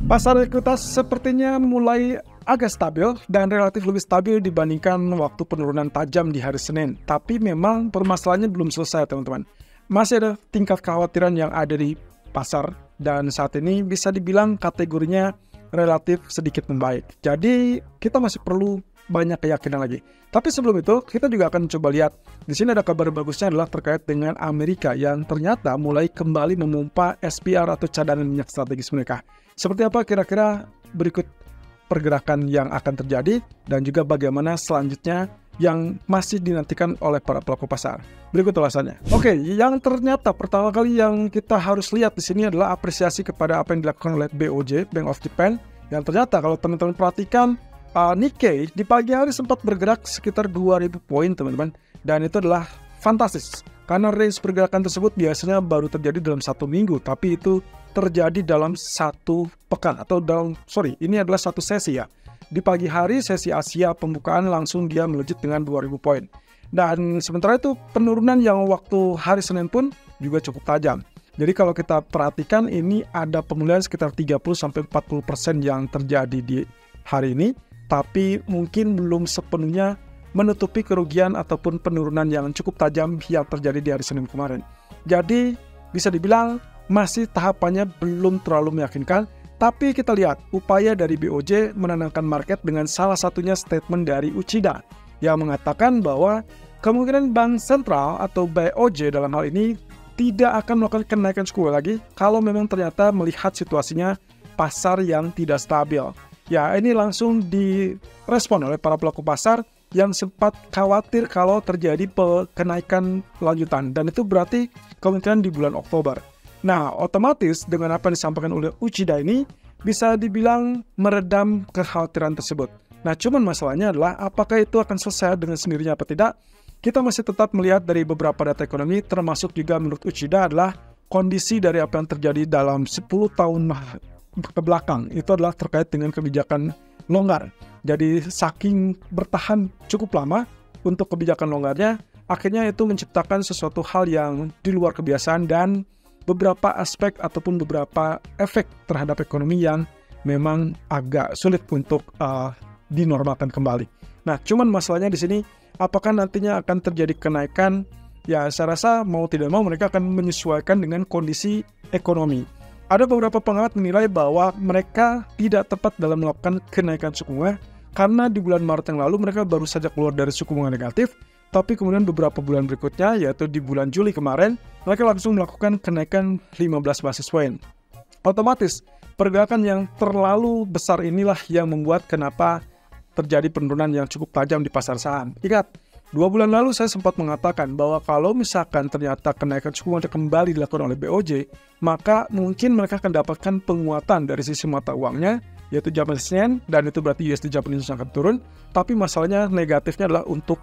Pasar ekuitas sepertinya mulai agak stabil dan relatif lebih stabil dibandingkan waktu penurunan tajam di hari Senin. Tapi memang permasalahannya belum selesai, teman-teman. Masih ada tingkat kekhawatiran yang ada di pasar dan saat ini bisa dibilang kategorinya relatif sedikit membaik. Jadi kita masih perlu banyak keyakinan lagi. Tapi sebelum itu, kita juga akan coba lihat. Di sini ada kabar bagusnya adalah terkait dengan Amerika yang ternyata mulai kembali memompa SPR atau cadangan minyak strategis mereka. Seperti apa kira-kira berikut pergerakan yang akan terjadi dan juga bagaimana selanjutnya yang masih dinantikan oleh para pelaku pasar. Berikut ulasannya. Oke, yang ternyata pertama kali yang kita harus lihat di sini adalah apresiasi kepada apa yang dilakukan oleh BOJ, Bank of Japan. Yang ternyata kalau teman-teman perhatikan, Nikkei di pagi hari sempat bergerak sekitar 2000 poin, teman-teman. Dan itu adalah fantastis. Karena range pergerakan tersebut biasanya baru terjadi dalam satu minggu, tapi itu terjadi dalam satu pekan atau ini adalah satu sesi ya. Di pagi hari sesi Asia pembukaan langsung dia melejit dengan 2000 poin. Dan sementara itu penurunan yang waktu hari Senin pun juga cukup tajam. Jadi kalau kita perhatikan ini ada pemulihan sekitar 30-40% yang terjadi di hari ini, tapi mungkin belum sepenuhnya menutupi kerugian ataupun penurunan yang cukup tajam yang terjadi di hari Senin kemarin. Jadi bisa dibilang masih tahapannya belum terlalu meyakinkan, tapi kita lihat upaya dari BOJ menenangkan market dengan salah satunya statement dari Uchida yang mengatakan bahwa kemungkinan bank sentral atau BOJ dalam hal ini tidak akan melakukan kenaikan suku lagi kalau memang ternyata melihat situasinya pasar yang tidak stabil. Ya, ini langsung direspon oleh para pelaku pasar yang sempat khawatir kalau terjadi kenaikan lanjutan, dan itu berarti kemungkinan di bulan Oktober. Nah, otomatis dengan apa yang disampaikan oleh Uchida ini bisa dibilang meredam kekhawatiran tersebut. Nah, cuman masalahnya adalah apakah itu akan selesai dengan sendirinya atau tidak? Kita masih tetap melihat dari beberapa data ekonomi, termasuk juga menurut Uchida adalah kondisi dari apa yang terjadi dalam 10 tahun ke belakang. Itu adalah terkait dengan kebijakan longgar. Jadi saking bertahan cukup lama untuk kebijakan longgarnya, akhirnya itu menciptakan sesuatu hal yang di luar kebiasaan dan beberapa aspek ataupun beberapa efek terhadap ekonomi yang memang agak sulit untuk dinormalkan kembali. Nah, cuman masalahnya di sini, apakah nantinya akan terjadi kenaikan? Ya, saya rasa mau tidak mau mereka akan menyesuaikan dengan kondisi ekonomi. Ada beberapa pengamat menilai bahwa mereka tidak tepat dalam melakukan kenaikan suku bunga karena di bulan Maret yang lalu mereka baru saja keluar dari suku bunga negatif. Tapi kemudian beberapa bulan berikutnya, yaitu di bulan Juli kemarin, mereka langsung melakukan kenaikan 15 basis poin. Otomatis, pergerakan yang terlalu besar inilah yang membuat kenapa terjadi penurunan yang cukup tajam di pasar saham. Ingat, 2 bulan lalu saya sempat mengatakan bahwa kalau misalkan ternyata kenaikan suku bunga kembali dilakukan oleh BOJ, maka mungkin mereka akan dapatkan penguatan dari sisi mata uangnya, yaitu Japanese Yen, dan itu berarti USD Japanese akan turun. Tapi masalahnya negatifnya adalah untuk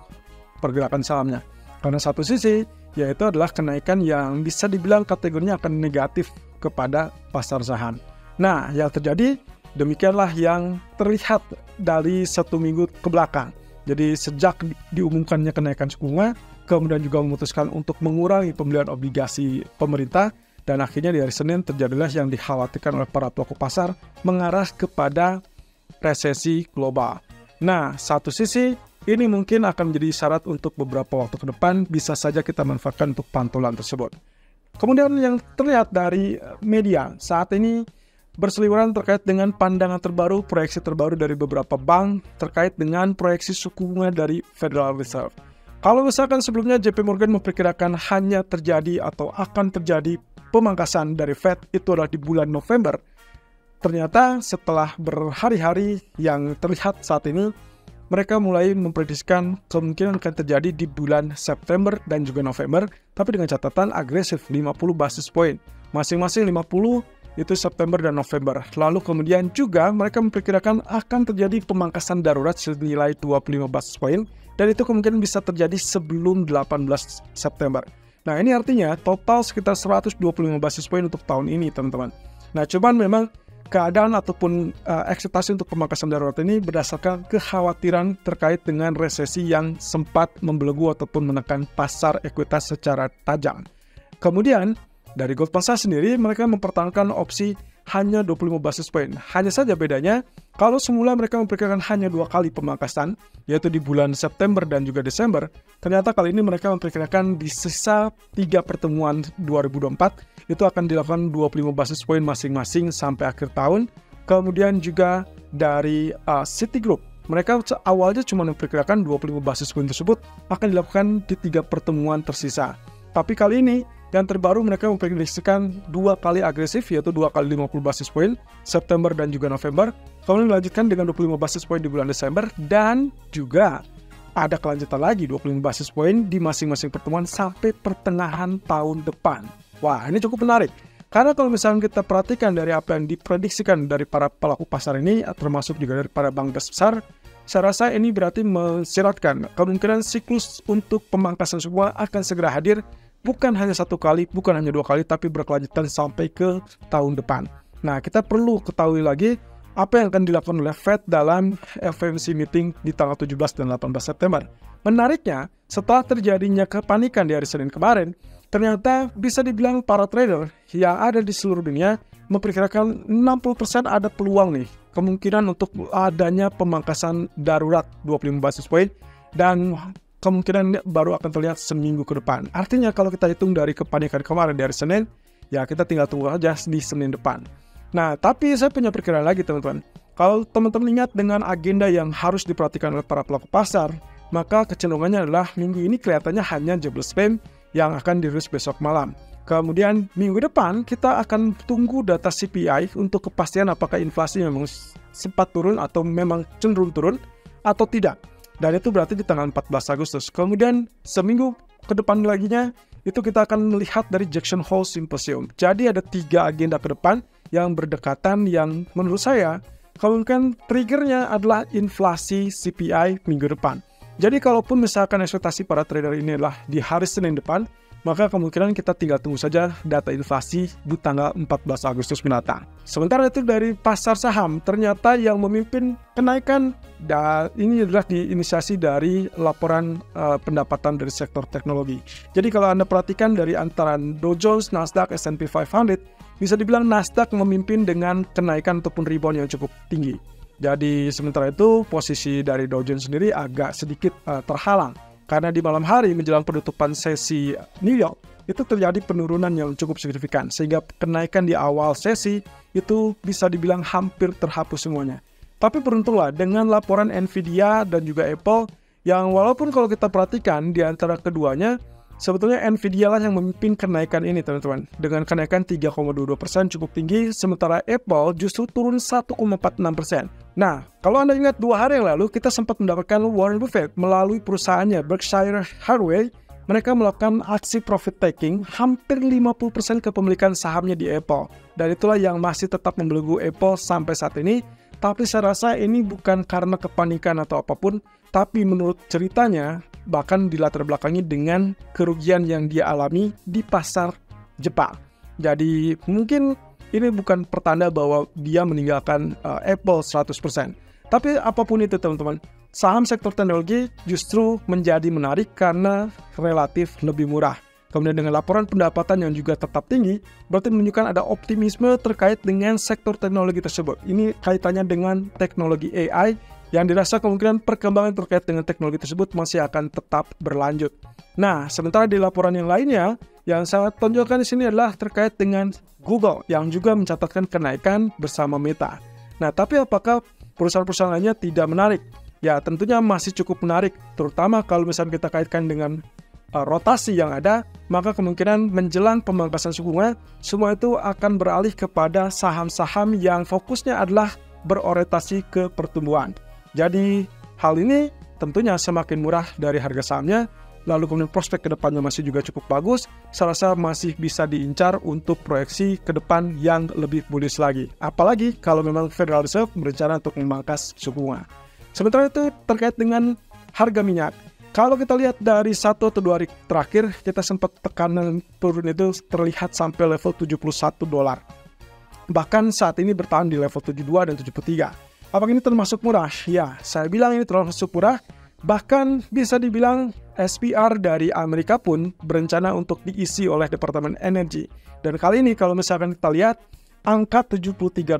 pergerakan sahamnya. Karena satu sisi, yaitu adalah kenaikan yang bisa dibilang kategorinya akan negatif kepada pasar saham. Nah, yang terjadi, demikianlah yang terlihat dari 1 minggu ke belakang. Jadi sejak diumumkannya kenaikan suku bunga, kemudian juga memutuskan untuk mengurangi pembelian obligasi pemerintah, dan akhirnya di hari Senin terjadilah yang dikhawatirkan oleh para pelaku pasar mengarah kepada resesi global. Nah, satu sisi, ini mungkin akan menjadi syarat untuk beberapa waktu ke depan, bisa saja kita manfaatkan untuk pantulan tersebut. Kemudian yang terlihat dari media saat ini berseliweran terkait dengan pandangan terbaru, proyeksi terbaru dari beberapa bank terkait dengan proyeksi suku bunga dari Federal Reserve. Kalau misalkan sebelumnya JP Morgan memperkirakan hanya terjadi atau akan terjadi pemangkasan dari Fed itu adalah di bulan November, ternyata setelah berhari-hari yang terlihat saat ini, mereka mulai memprediksikan kemungkinan akan terjadi di bulan September dan juga November, tapi dengan catatan agresif 50 basis point. Masing-masing 50 itu September dan November. Lalu kemudian juga mereka memperkirakan akan terjadi pemangkasan darurat senilai 25 basis point, dan itu kemungkinan bisa terjadi sebelum 18 September. Nah, ini artinya total sekitar 125 basis point untuk tahun ini, teman-teman. Nah, cuman memang keadaan ataupun ekspektasi untuk pemangkasan darurat ini berdasarkan kekhawatiran terkait dengan resesi yang sempat membelenggu ataupun menekan pasar ekuitas secara tajam. Kemudian, dari Goldman Sachs sendiri, mereka mempertahankan opsi hanya 25 basis point. Hanya saja bedanya, kalau semula mereka memperkirakan hanya 2 kali pemangkasan, yaitu di bulan September dan juga Desember, ternyata kali ini mereka memperkirakan di sisa 3 pertemuan 2024, itu akan dilakukan 25 basis point masing-masing sampai akhir tahun. Kemudian juga dari Citigroup, mereka awalnya cuma memperkirakan 25 basis point tersebut akan dilakukan di 3 pertemuan tersisa. Tapi kali ini, yang terbaru mereka memprediksikan 2 kali agresif, yaitu 2 kali 50 basis point, September dan juga November. Kemudian dilanjutkan dengan 25 basis point di bulan Desember, dan juga ada kelanjutan lagi 25 basis point di masing-masing pertemuan sampai pertengahan tahun depan. Wah, ini cukup menarik. Karena kalau misalnya kita perhatikan dari apa yang diprediksikan dari para pelaku pasar ini, termasuk juga dari para bank besar, saya rasa ini berarti mensyaratkan kemungkinan siklus untuk pemangkasan semua akan segera hadir, bukan hanya 1 kali, bukan hanya 2 kali, tapi berkelanjutan sampai ke tahun depan. Nah, kita perlu ketahui lagi apa yang akan dilakukan oleh Fed dalam FOMC meeting di tanggal 17 dan 18 September. Menariknya, setelah terjadinya kepanikan di hari Senin kemarin, ternyata bisa dibilang para trader yang ada di seluruh dunia memperkirakan 60% ada peluang nih, kemungkinan untuk adanya pemangkasan darurat 25 basis point, dan kemungkinan baru akan terlihat seminggu ke depan. Artinya kalau kita hitung dari kepanikan kemarin dari Senin, ya kita tinggal tunggu aja di Senin depan. Nah, tapi saya punya perkiraan lagi teman-teman. Kalau teman-teman ingat dengan agenda yang harus diperhatikan oleh para pelaku pasar, maka kecenderungannya adalah minggu ini kelihatannya hanya jobless claim yang akan dirilis besok malam. Kemudian minggu depan kita akan tunggu data CPI untuk kepastian apakah inflasi memang sempat turun atau memang cenderung turun atau tidak. Dan itu berarti di tanggal 14 Agustus. Kemudian seminggu ke depan laginya, itu kita akan melihat dari Jackson Hole Symposium. Jadi ada 3 agenda ke depan yang berdekatan yang menurut saya, kemungkinan triggernya adalah inflasi CPI minggu depan. Jadi kalaupun misalkan ekspektasi para trader ini adalah di hari Senin depan, maka kemungkinan kita tinggal tunggu saja data inflasi di tanggal 14 Agustus mendatang. Sementara itu dari pasar saham, ternyata yang memimpin kenaikan, dan ini adalah diinisiasi dari laporan pendapatan dari sektor teknologi. Jadi kalau Anda perhatikan dari antara Dow Jones, Nasdaq, S&P 500, bisa dibilang Nasdaq memimpin dengan kenaikan ataupun rebound yang cukup tinggi. Jadi sementara itu posisi dari Dow Jones sendiri agak sedikit terhalang. Karena di malam hari menjelang penutupan sesi New York, itu terjadi penurunan yang cukup signifikan. Sehingga kenaikan di awal sesi itu bisa dibilang hampir terhapus semuanya. Tapi beruntunglah dengan laporan Nvidia dan juga Apple, yang walaupun kalau kita perhatikan di antara keduanya, sebetulnya Nvidia lah yang memimpin kenaikan ini teman-teman. Dengan kenaikan 3,22% cukup tinggi, sementara Apple justru turun 1,46%. Nah, kalau Anda ingat 2 hari yang lalu, kita sempat mendapatkan Warren Buffett melalui perusahaannya Berkshire Hathaway, mereka melakukan aksi profit taking hampir 50% kepemilikan sahamnya di Apple. Dan itulah yang masih tetap membelenggu Apple sampai saat ini. Tapi saya rasa ini bukan karena kepanikan atau apapun, tapi menurut ceritanya, bahkan dilatar belakangi dengan kerugian yang dia alami di pasar Jepang. Jadi mungkin ini bukan pertanda bahwa dia meninggalkan Apple 100%. Tapi apapun itu teman-teman, saham sektor teknologi justru menjadi menarik karena relatif lebih murah. Kemudian dengan laporan pendapatan yang juga tetap tinggi, berarti menunjukkan ada optimisme terkait dengan sektor teknologi tersebut. Ini kaitannya dengan teknologi AI yang dirasa kemungkinan perkembangan terkait dengan teknologi tersebut masih akan tetap berlanjut. Nah, sementara di laporan yang lainnya, yang saya tonjolkan di sini adalah terkait dengan Google yang juga mencatatkan kenaikan bersama Meta. Nah, tapi apakah perusahaan-perusahaan lainnya tidak menarik? Ya, tentunya masih cukup menarik, terutama kalau misalnya kita kaitkan dengan rotasi yang ada, maka kemungkinan menjelang pemangkasan suku bunga, semua itu akan beralih kepada saham-saham yang fokusnya adalah berorientasi ke pertumbuhan. Jadi, hal ini tentunya semakin murah dari harga sahamnya, lalu kemudian prospek ke depannya masih juga cukup bagus, saya rasa masih bisa diincar untuk proyeksi ke depan yang lebih bullish lagi. Apalagi kalau memang Federal Reserve berencana untuk memangkas suku bunga. Sementara itu terkait dengan harga minyak, kalau kita lihat dari 1 atau 2 hari terakhir, kita sempat tekanan turun itu terlihat sampai level $71. Bahkan saat ini bertahan di level 72 dan 73. Apakah ini termasuk murah? Ya, saya bilang ini termasuk murah. Bahkan bisa dibilang SPR dari Amerika pun berencana untuk diisi oleh Departemen Energi. Dan kali ini kalau misalkan kita lihat, angka $73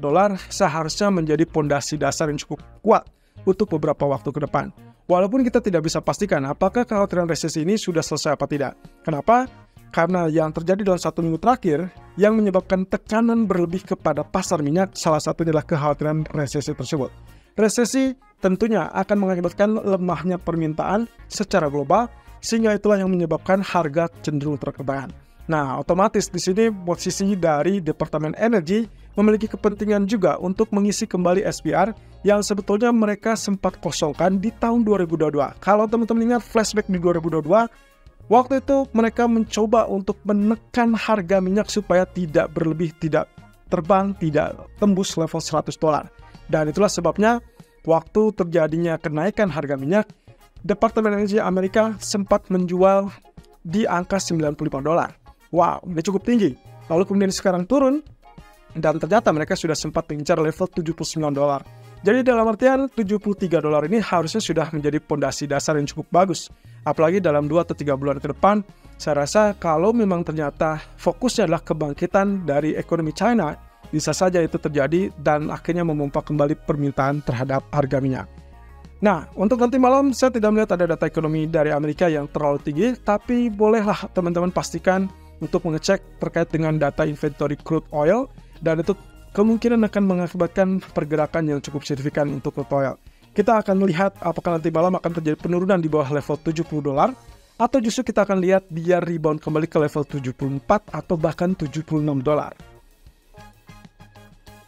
seharusnya menjadi pondasi dasar yang cukup kuat untuk beberapa waktu ke depan. Walaupun kita tidak bisa pastikan apakah kekhawatiran resesi ini sudah selesai apa tidak. Kenapa? Karena yang terjadi dalam 1 minggu terakhir yang menyebabkan tekanan berlebih kepada pasar minyak, salah satunya adalah kekhawatiran resesi tersebut. Resesi tentunya akan mengakibatkan lemahnya permintaan secara global, sehingga itulah yang menyebabkan harga cenderung tertekan. Nah, otomatis di sini posisi dari Departemen Energi memiliki kepentingan juga untuk mengisi kembali SPR yang sebetulnya mereka sempat kosongkan di tahun 2022. Kalau teman-teman ingat flashback di 2022, waktu itu mereka mencoba untuk menekan harga minyak supaya tidak berlebih, tidak terbang, tidak tembus level $100. Dan itulah sebabnya waktu terjadinya kenaikan harga minyak, Departemen Energi Amerika sempat menjual di angka $95. Wow, ini cukup tinggi. Lalu kemudian sekarang turun, dan ternyata mereka sudah sempat mengincar level $79. Jadi dalam artian $73 ini harusnya sudah menjadi pondasi dasar yang cukup bagus. Apalagi dalam 2 atau 3 bulan ke depan, saya rasa kalau memang ternyata fokusnya adalah kebangkitan dari ekonomi China, bisa saja itu terjadi dan akhirnya memompa kembali permintaan terhadap harga minyak. Nah, untuk nanti malam saya tidak melihat ada data ekonomi dari Amerika yang terlalu tinggi, tapi bolehlah teman-teman pastikan untuk mengecek terkait dengan data inventory crude oil, dan itu kemungkinan akan mengakibatkan pergerakan yang cukup signifikan untuk crude oil. Kita akan lihat apakah nanti malam akan terjadi penurunan di bawah level $70, atau justru kita akan lihat dia rebound kembali ke level 74 atau bahkan $76.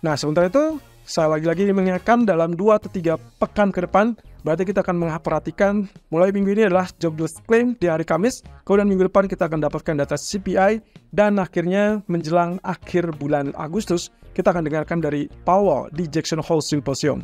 Nah, sementara itu, saya lagi-lagi mengingatkan dalam 2 atau 3 pekan ke depan, berarti kita akan memperhatikan mulai minggu ini adalah jobless claim di hari Kamis, kemudian minggu depan kita akan dapatkan data CPI, dan akhirnya menjelang akhir bulan Agustus, kita akan dengarkan dari Powell di Jackson Hole Symposium.